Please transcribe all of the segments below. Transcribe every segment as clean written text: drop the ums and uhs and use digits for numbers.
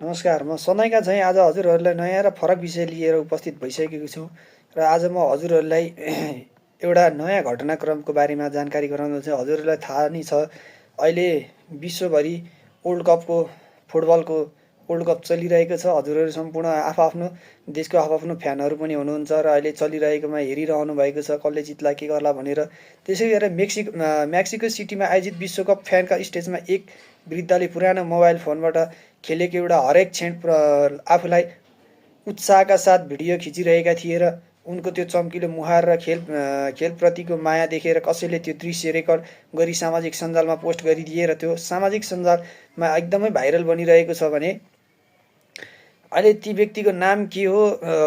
नमस्कार, म सधैँका झैँ आज हजुरहरूलाई नयाँ र फरक विषय लिएर उपस्थित भइसकेको छु र आज म हजुरहरूलाई एउटा नयाँ घटनाक्रमको बारेमा जानकारी गराउन चाहिँ हजुरहरूलाई थाहा नै छ अहिले विश्वभरि वर्ल्ड कपको फुटबलको वर्ल्ड कप चलिरहेको छ। हजुरहरू सम्पूर्ण आफआफ्नो देशको आफआफ्नो फ्यानहरू पनि हुनुहुन्छ र अहिले चलिरहेकोमा हेरिरहनु भएको छ कसले जित्ला के गर्ला भनेर। त्यसै गरेर मेक्सिको सिटीमा आयोजित विश्वकप फ्यानका स्टेजमा एक वृद्धले पुरानो मोबाइल फोनबाट खेलेको एउटा हरेक क्षण आफूलाई उत्साहका साथ भिडियो खिचिरहेका थिए र उनको त्यो चम्किलो मुहार र खेलप्रतिको माया देखेर कसैले त्यो दृश्य रेकर्ड गरी सामाजिक सञ्जालमा पोस्ट गरिदिए र त्यो सामाजिक सञ्जालमा एकदमै भाइरल बनिरहेको छ भने अहिले ती व्यक्तिको नाम के हो,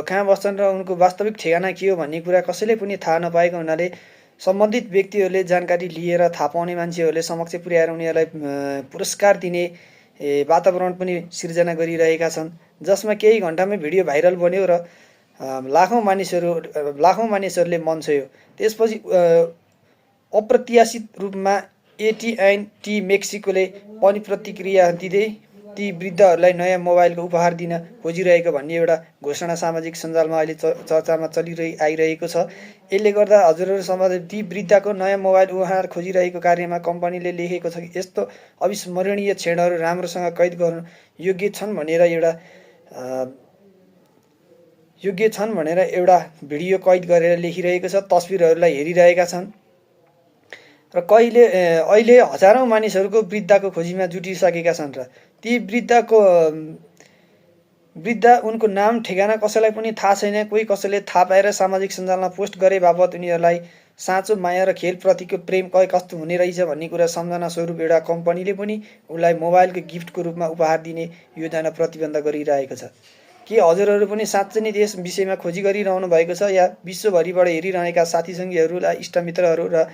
कहाँ बस्छन् र उनको वास्तविक ठेगाना के हो भन्ने कुरा कसैले पनि थाहा नपाएको हुनाले सम्बन्धित व्यक्तिहरूले जानकारी लिएर थाहा पाउने मान्छेहरूले समक्ष पुर्याएर उनीहरूलाई पुरस्कार दिने वातावरण पनि सिर्जना गरिरहेका छन्, जसमा केही घन्टामै भिडियो भाइरल बन्यो र लाखौँ मानिसहरूले मन छोयो। त्यसपछि अप्रत्याशित रूपमा एटी&टी मेक्सिकोले पनि प्रतिक्रिया दिँदै ती वृद्धहरूलाई नयाँ मोबाइलको उपहार दिन खोजिरहेको भन्ने एउटा घोषणा सामाजिक सञ्जालमा अहिले चर्चामा आइरहेको छ। यसले गर्दा हजुरहरू समाज ती वृद्धको नयाँ मोबाइल उपहार खोजिरहेको कार्यमा कम्पनीले लेखेको छ कि यस्तो अविस्मरणीय क्षणहरू राम्रोसँग कैद गर्न योग्य छन् भनेर एउटा भिडियो कैद गरेर लेखिरहेको छ। तस्बिरहरूलाई हेरिरहेका छन् र अहिले हजारौँ मानिसहरूको वृद्धको खोजीमा जुटिसकेका छन् र ती वृद्ध उनको नाम ठेगाना कसैलाई पनि थाहा छैन। कोही कसैले थाहा पाएर सामाजिक सञ्जालमा पोस्ट गरे बापत उनीहरूलाई साँचो माया र खेलप्रतिको प्रेम कस्तो हुने रहेछ भन्ने कुरा सम्झना स्वरूप एउटा कम्पनीले पनि उसलाई मोबाइलको गिफ्टको रूपमा उपहार दिने योजना प्रतिबन्ध गरिरहेको छ। के हजुरहरू पनि साँच्चै नै यस विषयमा खोजी गरिरहनु भएको छ या विश्वभरिबाट हेरिरहेका साथीसङ्गीहरूलाई, इष्टमित्रहरू र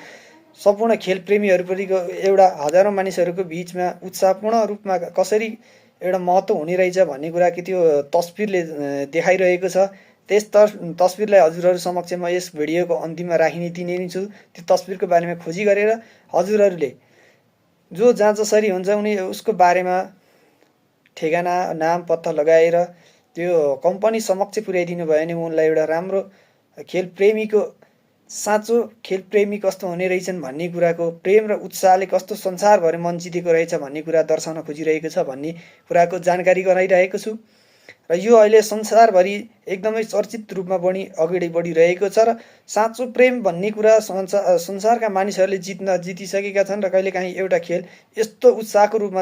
सम्पूर्ण खेलप्रेमीहरूपट्टिको एउटा हजारौँ मानिसहरूको बिचमा उत्साहपूर्ण रूपमा कसरी एउटा महत्त्व हुने रहेछ भन्ने कुरा कि त्यो तस्बिरले देखाइरहेको छ। त्यस तस्बिरलाई हजुरहरू समक्ष म यस भिडियोको अन्तिममा राखिदिने नै छु। त्यो तस्बिरको बारेमा खोजी गरेर हजुरहरूले जो जहाँ जसरी हुन्छ उसको बारेमा ठेगाना नाम पत्ता लगाएर त्यो कम्पनी समक्ष पुर्याइदिनु भयो भने उनलाई एउटा राम्रो साँचो खेलप्रेमी कस्तो हुने रहेछन् भन्ने कुराको प्रेम र उत्साहले कस्तो संसारभरि मन जितेको रहेछ भन्ने कुरा दर्शाउन खोजिरहेको छ भन्ने कुराको जानकारी गराइरहेको छु। र यो अहिले संसारभरि एकदमै चर्चित रूपमा अगाडि बढिरहेको छ र साँचो प्रेम भन्ने कुरा संसारका मानिसहरूले जितिसकेका छन् र कहिलेकाहीँ एउटा खेल यस्तो उत्साहको रूपमा